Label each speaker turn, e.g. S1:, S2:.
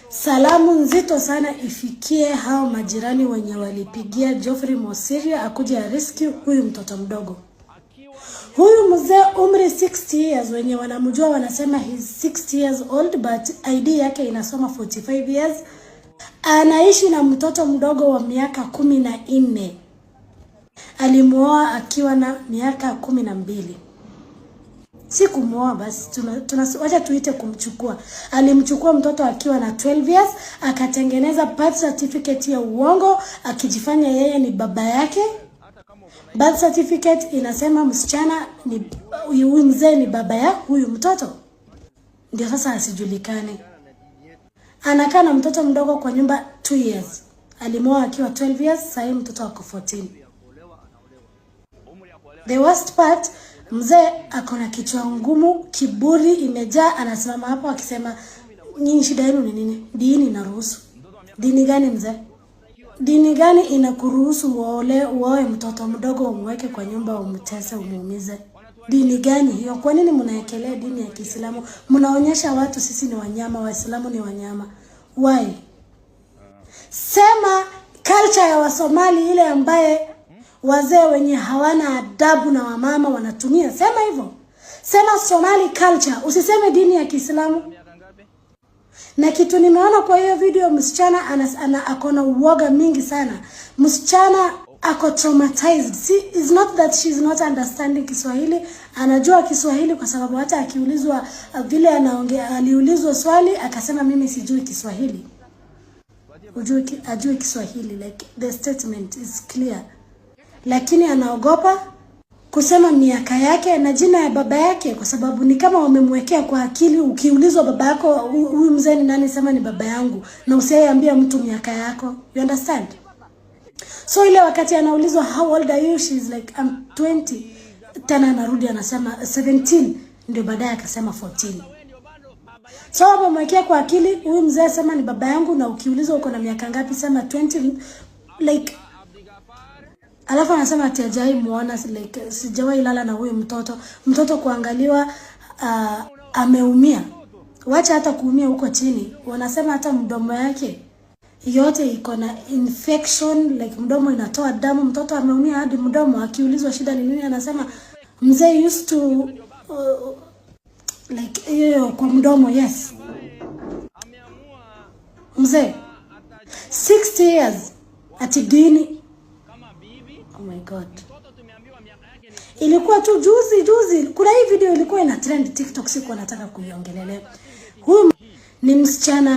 S1: Salamu nzito sana ifikie hao majirani wenye walipigia Geoffrey Mosiria akuje rescue huyu mtoto mdogo. Huyu mzee umri 60 years, wenye wanamjua wanasema he's 60 years old but ID yake inasoma 45 years. Anaishi na mtoto mdogo wa miaka 14. Alimuoa akiwa na miaka 12. Si kumuoa basi, wacha tuite kumchukua. Alimchukua mtoto akiwa na 12 years, akatengeneza birth certificate ya uongo akijifanya yeye ni baba yake. Birth certificate inasema msichana ni huyu mzee ni baba ya huyu mtoto. Ndio sasa asijulikane. Anakaa na mtoto mdogo kwa nyumba 2 years. Alimuoa akiwa 12 years, sasa mtoto wako 14. The worst part, mzee akona kichwa ngumu, kiburi imejaa, anasimama hapo akisema nyinyi shida yenu ni nini? Dini inaruhusu. Dini gani mzee? Dini gani inakuruhusu uoe mtoto mdogo umweke kwa nyumba umtese umuumize? Dini gani hiyo? Kwa nini mnaekelea dini ya Kiislamu? Mnaonyesha watu sisi ni wanyama, Waislamu ni wanyama. Why? Sema culture ya Wasomali ile ambaye wazee wenye hawana adabu na wamama wanatumia. Sema hivyo. Sema Somali culture, usiseme dini ya Kiislamu. Na kitu nimeona kwa hiyo video, msichana akona uoga mingi sana. Msichana ako traumatized. It's not that she's not understanding Kiswahili. Anajua Kiswahili kwa sababu hata akiulizwa vile anaongea, aliulizwa swali akasema mimi sijui Kiswahili. Ajui Kiswahili, like the statement is clear. Lakini anaogopa kusema miaka yake na jina ya baba yake kwa sababu ni kama wamemwekea kwa akili, ukiulizwa baba yako huyu mzee ni nani, sema ni baba yangu na usiambie mtu miaka yako. You understand? So ile wakati anaulizwa how old are you, she's like I'm 20. Tena anarudi anasema 17, ndio baadaye akasema 14. So wamemwekea kwa akili huyu mzee sema ni baba yangu, na ukiulizwa uko na miaka ngapi sema 20, like alafu anasema ati hajai muona, like sijawahi lala na huyu mtoto kuangaliwa ameumia. Wacha hata kuumia huko chini, wanasema hata mdomo yake yote iko na infection, like mdomo inatoa damu, mtoto ameumia hadi mdomo. Akiulizwa shida ni nini anasema mzee used to like hiyo kwa mdomo. Yes, mzee 60 years ati dini. Oh my God. Ilikuwa tu juzi. Kuna hii video ilikuwa ina trend TikTok, siku nataka kuiongelelea. Huyu ni msichana